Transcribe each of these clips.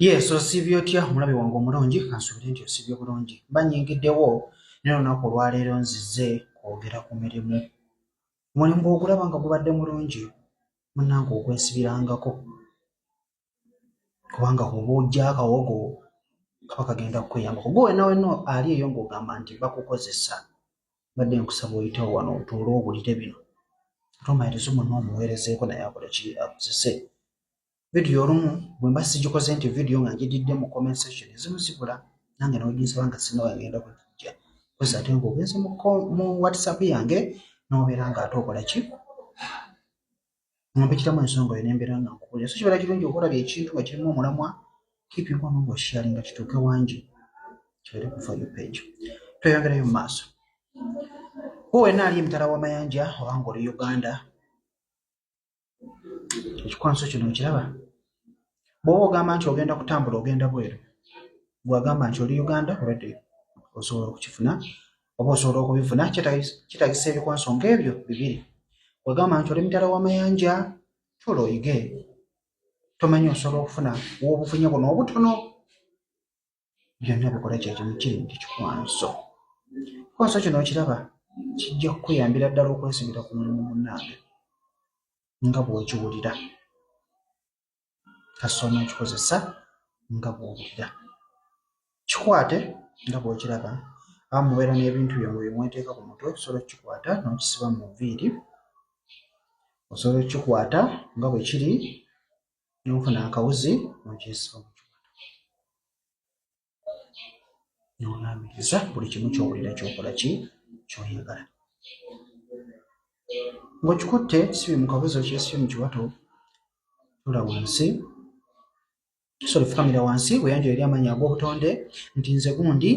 Yes, osibye otya omulabe wange omulungi kansubire nti osibye bulungi banyingiddewo naye olunaku olwaleero nzize kwogera ku mirimu omulimu ogulaba nga gubadde mulungi munnange ogwesibirangako kubanga kuba ojja akawogo kaba kagenda kukweyambako gwe wenna ali eyo ng'ogamba nti bakukozesa badde nkusaba oyitewo wano otuule owulire bino tomayiriza omunna omuweerezeeko naye akola ki akozese video olumu bwe mba sigikoze nti video nga ngiddidde mu comment section ezimu zibula nange n'oginsaba nga sinna wagenda kujja kozi ate ng'ogenze mu whatsapp yange n'obeera ng'ate okola ki ompitiramu ensonga yo n'embeera nga nkubuulira so kibeera kirungi okulabya ekintu nga kirimu omulamwa keeping on ng'osharing nga kituuke wangi kibeere ku for you page tweyongerayo mu maaso gwe wenna ali emitala w'amayanja oba ng'oli Uganda ekikwanso kino okiraba bw'oba ogamba nti ogenda kutambula ogenda bweru bw'agamba nti oli Uganda obadde osobola okukifuna oba osobola okubifuna kitagisa ebikwanso ng'ebyo bibiri bw'agamba nti oli mitala w'amayanja tuula oyige tomanyi osobola okufuna w'obufunye buno obutono byonna bikola kyekimu kiri nti kikwanso kikwanso kino okiraba kijja kukuyambira ddala okwesibira ku mulimu munnange nga bw'okiwulira kasoma okikozesa nga bw'owulira kikwate nga bw'okiraba abamu mubeera n'ebintu byomwe bimweteeka ku mutwe osobola okukikwata n'okisiba mu nviiri osobola okukikwata nga bwe kiri n'ofuna akawuzi n'okyesiba mu kiwato n'onaamiriza buli kimu ky'owulira ky'okola ki ky'oyagala ng'okikutte kisibye mu kawuzi okyesibye mu kiwato tula wansi sobola okufukamira wansi weeyanjula eri amannya ag'obutonde nti nze gundi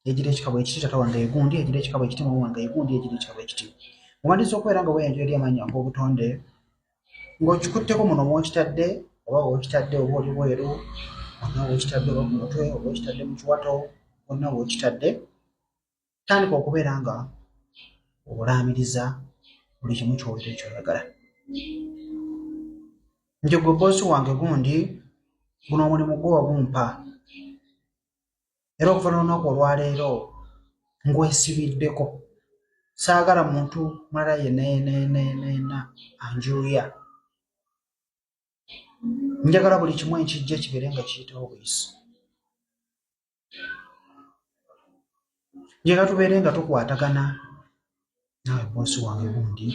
egira ekikabo ekiti taata wange egundi egira ekikabo ekiti mama wange egundi egira ekikabo ekiti omaliza okubeera nga weeyanjula eri amannya ag'obutonde ng'okikutteko muno mw'okitadde oba w'okitadde oba oli bweru onna w'okitadde oba ku mutwe oba okitadde mu kiwato onna w'okitadde tandika okubeera nga olaamiriza buli kimu ky'owulira ekyoyagala nti gwe boosi wange gundi guno omulimu gwe wagumpa era okuva n'olunaku olwaleero ngwesibiddeko saagala muntu mulala yenna anjuuya njagala buli kimu enkijja kibeere nga kiyitawo buyisi njagala tubeere nga tukwatagana nawe boosi wange gundi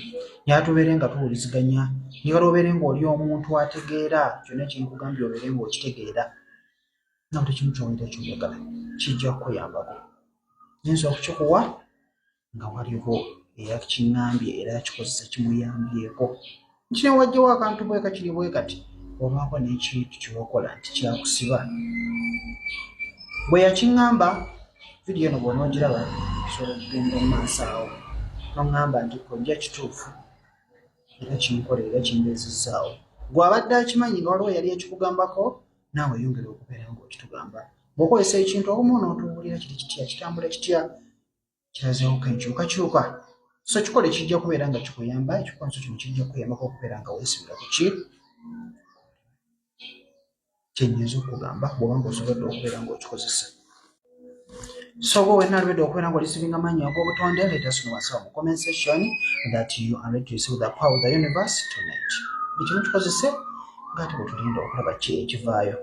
njagala tubeere nga tuwuliziganya njagala obeere ng'oli omuntu ategeera kyonna kyenkugambye obeere ng'okitegeera na buli kimu ky'owulira ky'oyagala kijja kukuyambako nyinza okukikuwa nga waliwo eyakiŋŋambye era yakikozesa kimuyambyeko nti newajjawo akantu bweka kiri bwe kati obaako n'ekintu kyewakola nti kyakusiba bwe yakiŋŋamba vidiyo eno bw'onoogiraba osobola okugenda mu maaso awo noŋŋamba nti kojja kituufu era kinkola era kimbeezizzaawo gwe abadde akimanyi nga waliwo yali ekikugambako naawe yongera okubeera ng'okitugamba bw'okozesa ekintu obumu n'otuwulira kiri kitya kitambula kitya kirazeewuka enkyukakyuka so kikole kijja kubeera nga kikuyamba ekikwanso kino kijja kukuyambako okubeera nga weesibira ku ki kyennyinza okugamba bw'oba ng'osobodde okubeera ng'okikozesa so gwe wenna alibedde okubeera ng'olisibinga amannya ag'obutonde let us know whatsapp mu comment section that you are ready to receive the power of the universe tonight buli kimu kikozese ng'ate bwe tulinda okulaba ki ekivaayo